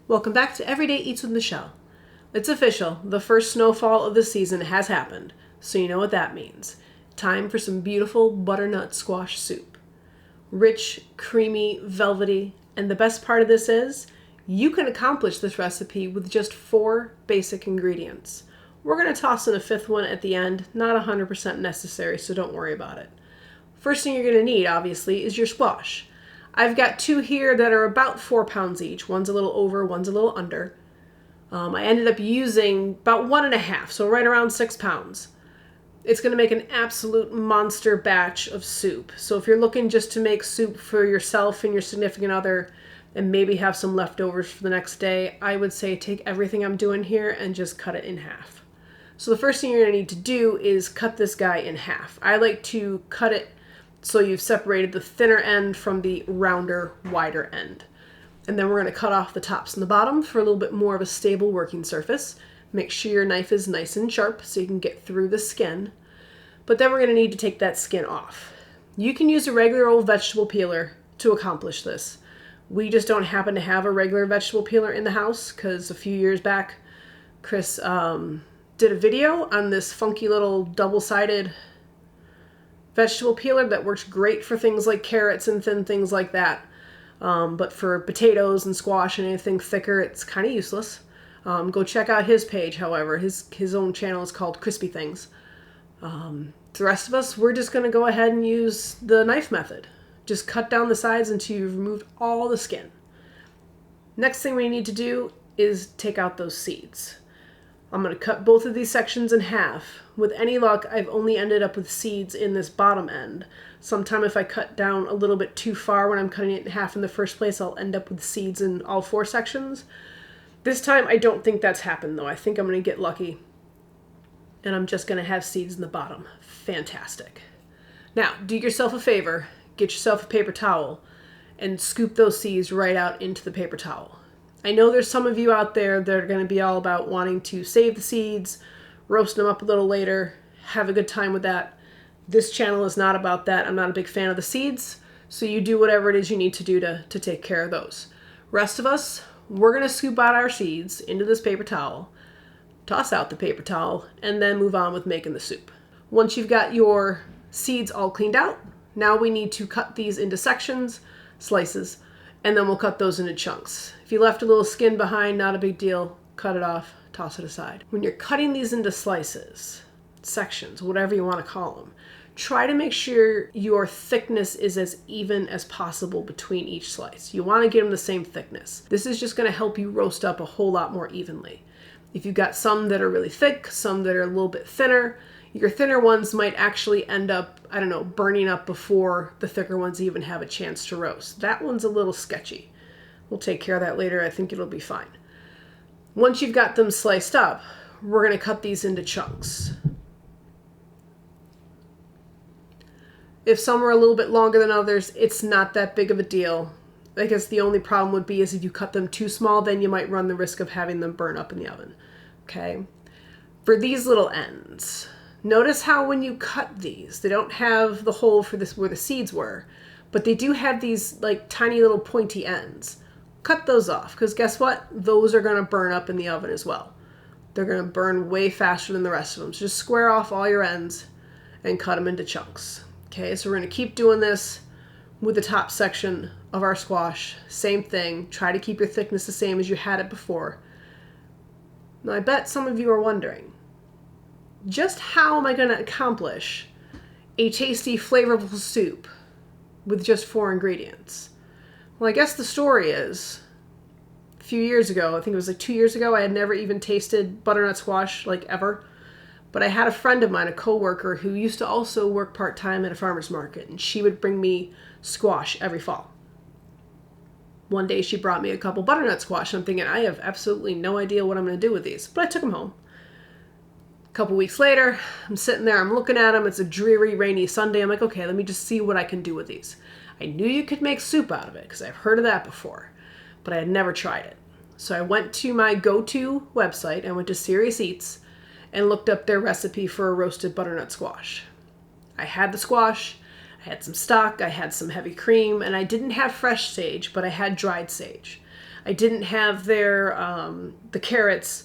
Welcome back to Everyday Eats with Michele. It's official, the first snowfall of the season has happened, so you know what that means. Time for some beautiful butternut squash soup. Rich, creamy, velvety, and the best part of this is, you can accomplish this recipe with just 4 basic ingredients. We're going to toss in a 5th one at the end, not 100% necessary, so don't worry about it. First thing you're going to need, obviously, is your squash. I've got 2 here that are about 4 pounds each. One's a little over, one's a little under. I ended up using about 1.5, so right around 6 pounds. It's going to make an absolute monster batch of soup. So if you're looking just to make soup for yourself and your significant other and maybe have some leftovers for the next day, I would say take everything I'm doing here and just cut it in half. So the first thing you're going to need to do is cut this guy in half. I like to cut it so you've separated the thinner end from the rounder, wider end. And then we're going to cut off the tops and the bottom for a little bit more of a stable working surface. Make sure your knife is nice and sharp so you can get through the skin. But then we're going to need to take that skin off. You can use a regular old vegetable peeler to accomplish this. We just don't happen to have a regular vegetable peeler in the house because a few years back, Chris did a video on this funky little double-sided vegetable peeler that works great for things like carrots and thin things like that. But for potatoes and squash and anything thicker, it's kind of useless. Go check out his page, however. His own channel is called Crispy Things. The rest of us, we're just going to go ahead and use the knife method. Just cut down the sides until you've removed all the skin. Next thing we need to do is take out those seeds. I'm going to cut both of these sections in half. With any luck, I've only ended up with seeds in this bottom end. Sometime if I cut down a little bit too far when I'm cutting it in half in the first place, I'll end up with seeds in all 4 sections. This time, I don't think that's happened though. I think I'm going to get lucky. And I'm just going to have seeds in the bottom. Fantastic. Now, do yourself a favor. Get yourself a paper towel and scoop those seeds right out into the paper towel. I know there's some of you out there that are going to be all about wanting to save the seeds, roast them up a little later, have a good time with that. This channel is not about that. I'm not a big fan of the seeds, so you do whatever it is you need to do to take care of those. Rest of us, we're going to scoop out our seeds into this paper towel, toss out the paper towel, and then move on with making the soup. Once you've got your seeds all cleaned out, now we need to cut these into sections, slices, and then we'll cut those into chunks. If you left a little skin behind, not a big deal. Cut it off, toss it aside. When you're cutting these into slices, sections, whatever you want to call them, try to make sure your thickness is as even as possible between each slice. You want to get them the same thickness. This is just going to help you roast up a whole lot more evenly. If you've got some that are really thick, some that are a little bit thinner, your thinner ones might actually end up, burning up before the thicker ones even have a chance to roast. That one's a little sketchy. We'll take care of that later. I think it'll be fine. Once you've got them sliced up, we're going to cut these into chunks. If some are a little bit longer than others, it's not that big of a deal. I guess the only problem would be is if you cut them too small, then you might run the risk of having them burn up in the oven. Okay? For these little ends, notice how when you cut these, they don't have the hole for this where the seeds were, but they do have these like tiny little pointy ends. Cut those off, because guess what? Those are going to burn up in the oven as well. They're going to burn way faster than the rest of them. So just square off all your ends and cut them into chunks. Okay, so we're going to keep doing this with the top section of our squash. Same thing. Try to keep your thickness the same as you had it before. Now, I bet some of you are wondering, just how am I going to accomplish a tasty, flavorful soup with just 4 ingredients? Well, I guess the story is, a few years ago, I think it was like 2 years ago, I had never even tasted butternut squash, like ever. But I had a friend of mine, a coworker, who used to also work part-time at a farmer's market, and she would bring me squash every fall. One day she brought me a couple butternut squash, and I'm thinking, I have absolutely no idea what I'm going to do with these. But I took them home. A couple weeks later, I'm sitting there, I'm looking at them, it's a dreary, rainy Sunday. I'm like, okay, let me just see what I can do with these. I knew you could make soup out of it, because I've heard of that before, but I had never tried it. So I went to my go-to website, I went to Serious Eats, and looked up their recipe for a roasted butternut squash. I had the squash, I had some stock, I had some heavy cream, and I didn't have fresh sage, but I had dried sage. I didn't have their the carrots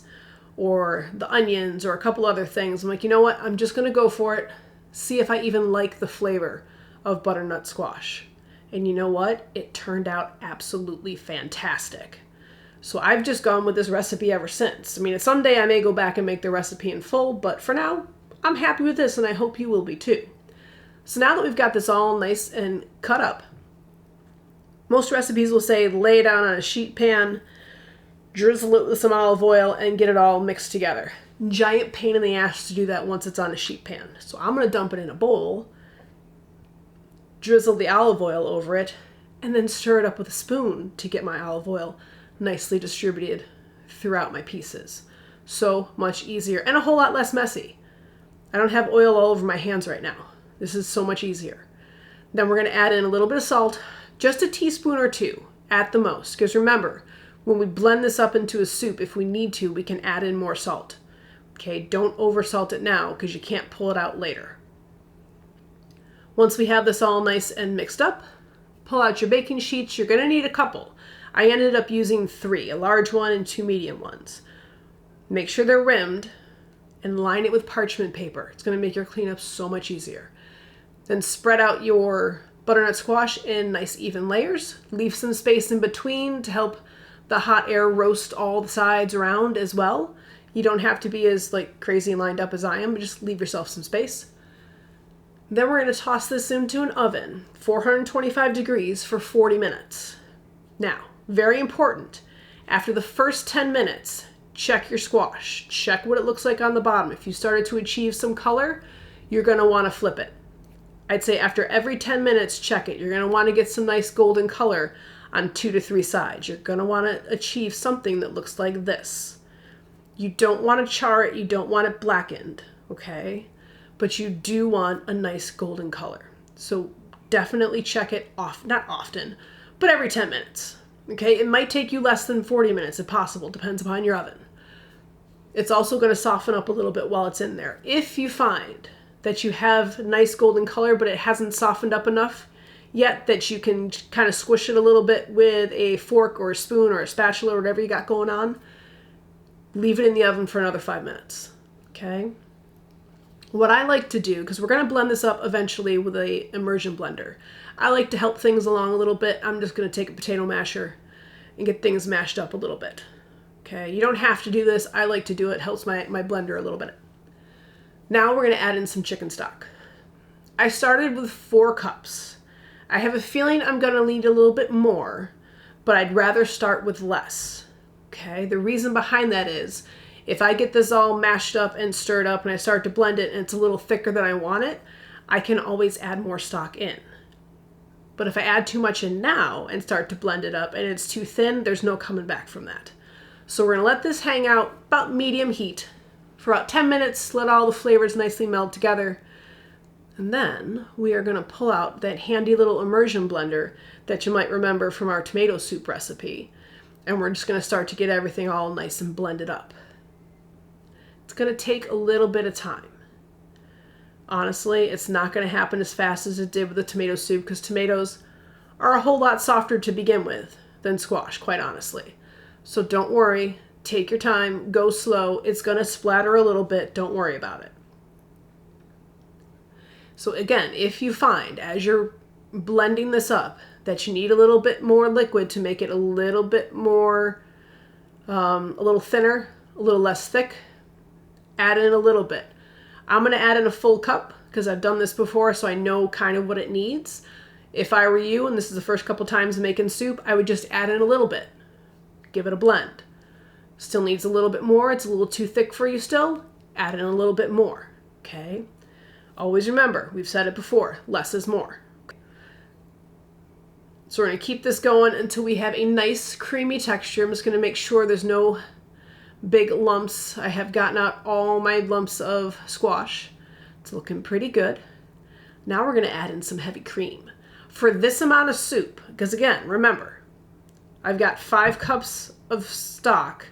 or the onions or a couple other things. I'm like, you know what? I'm just going to go for it. See if I even like the flavor of butternut squash. And you know what? It turned out absolutely fantastic. So I've just gone with this recipe ever since. I mean, someday I may go back and make the recipe in full, but for now, I'm happy with this, and I hope you will be too. So now that we've got this all nice and cut up, most recipes will say lay it down on a sheet pan, drizzle it with some olive oil, and get it all mixed together. Giant pain in the ass to do that once it's on a sheet pan. So I'm going to dump it in a bowl, drizzle the olive oil over it, and then stir it up with a spoon to get my olive oil nicely distributed throughout my pieces. So much easier and a whole lot less messy. I don't have oil all over my hands right now. This is so much easier. Then we're going to add in a little bit of salt, just a teaspoon or two at the most. Because remember, when we blend this up into a soup, if we need to, we can add in more salt. Okay, don't over salt it now because you can't pull it out later. Once we have this all nice and mixed up, pull out your baking sheets. You're going to need a couple. I ended up using 3, a large one and 2 medium ones. Make sure they're rimmed and line it with parchment paper. It's going to make your cleanup so much easier. Then spread out your butternut squash in nice even layers. Leave some space in between to help the hot air roast all the sides around as well. You don't have to be as crazy and lined up as I am, but just leave yourself some space. Then we're going to toss this into an oven, 425 degrees for 40 minutes. Now, very important, after the first 10 minutes, check your squash. Check what it looks like on the bottom. If you started to achieve some color, you're going to want to flip it. I'd say after every 10 minutes, check it. You're going to want to get some nice golden color on 2 to 3 sides. You're going to want to achieve something that looks like this. You don't want to char it. You don't want it blackened, okay? But you do want a nice golden color. So definitely check it off, not often, but every 10 minutes. Okay, it might take you less than 40 minutes if possible, depends upon your oven. It's also going to soften up a little bit while it's in there. If you find that you have nice golden color, but it hasn't softened up enough yet that you can kind of squish it a little bit with a fork or a spoon or a spatula or whatever you got going on, leave it in the oven for another 5 minutes, okay? What I like to do, because we're going to blend this up eventually with a immersion blender, I like to help things along a little bit. I'm just going to take a potato masher and get things mashed up a little bit. Okay, you don't have to do this. I like to do it. Helps my blender a little bit. Now we're going to add in some chicken stock. I started with 4 cups. I have a feeling I'm going to need a little bit more, but I'd rather start with less. Okay, the reason behind that is if I get this all mashed up and stirred up and I start to blend it and it's a little thicker than I want it, I can always add more stock in. But if I add too much in now and start to blend it up and it's too thin, there's no coming back from that. So we're going to let this hang out about medium heat for about 10 minutes, let all the flavors nicely meld together. And then we are going to pull out that handy little immersion blender that you might remember from our tomato soup recipe. And we're just going to start to get everything all nice and blended up. It's going to take a little bit of time. Honestly, it's not going to happen as fast as it did with the tomato soup because tomatoes are a whole lot softer to begin with than squash, quite honestly. So don't worry. Take your time. Go slow. It's going to splatter a little bit. Don't worry about it. So again, if you find as you're blending this up that you need a little bit more liquid to make it a little bit more, a little thinner, a little less thick, add in a little bit. I'm going to add in a full cup because I've done this before, so I know kind of what it needs. If I were you, and this is the first couple times making soup, I would just add in a little bit. Give it a blend. Still needs a little bit more. It's a little too thick for you still. Add in a little bit more. Okay? Always remember, we've said it before, less is more. So we're going to keep this going until we have a nice creamy texture. I'm just going to make sure there's no big lumps. I have gotten out all my lumps of squash. It's looking pretty good. Now we're going to add in some heavy cream. For this amount of soup, because again, remember, I've got 5 cups of stock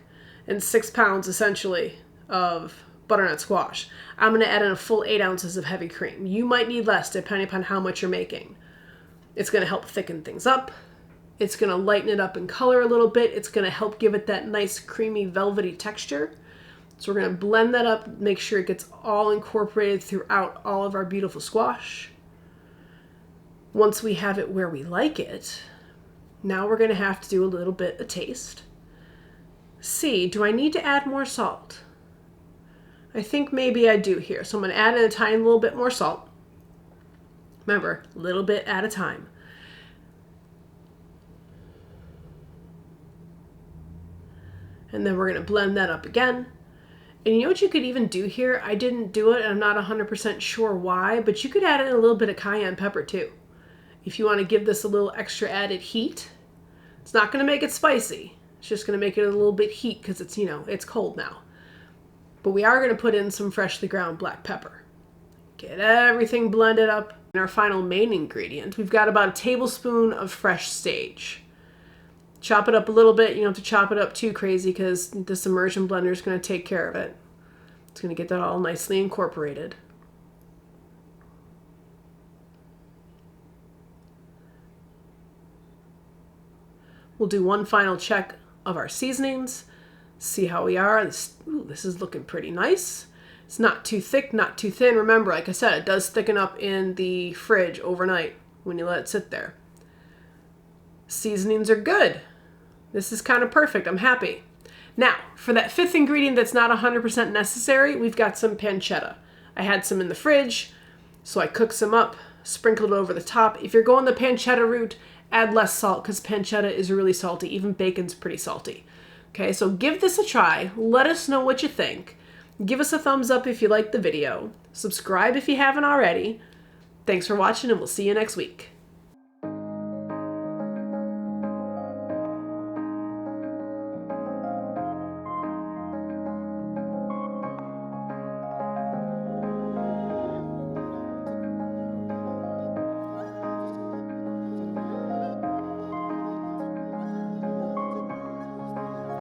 and 6 pounds essentially of butternut squash. I'm going to add in a full 8 ounces of heavy cream. You might need less depending upon how much you're making. It's going to help thicken things up. It's going to lighten it up in color a little bit. It's going to help give it that nice creamy velvety texture. So we're going to blend that up, make sure it gets all incorporated throughout all of our beautiful squash. Once we have it where we like it, now we're going to have to do a little bit of taste. See, do I need to add more salt? I think maybe I do here. So I'm going to add in a tiny little bit more salt. Remember, a little bit at a time. And then we're going to blend that up again. And you know what you could even do here? I didn't do it, and I'm not 100% sure why, but you could add in a little bit of cayenne pepper too. If you want to give this a little extra added heat. It's not going to make it spicy. It's just going to make it a little bit heat because it's, it's cold now. But we are going to put in some freshly ground black pepper. Get everything blended up. And our final main ingredient, we've got about a tablespoon of fresh sage. Chop it up a little bit. You don't have to chop it up too crazy because this immersion blender is going to take care of it. It's going to get that all nicely incorporated. We'll do one final check of our seasonings. See how we are. This is looking pretty nice. It's not too thick, not too thin. Remember, like I said, it does thicken up in the fridge overnight when you let it sit there. Seasonings are good. This is kind of perfect. I'm happy. Now, for that fifth ingredient that's not 100% necessary, we've got some pancetta. I had some in the fridge, so I cooked some up, sprinkled it over the top. If you're going the pancetta route, add less salt because pancetta is really salty. Even bacon's pretty salty. Okay, so give this a try. Let us know what you think. Give us a thumbs up if you liked the video. Subscribe if you haven't already. Thanks for watching, and we'll see you next week.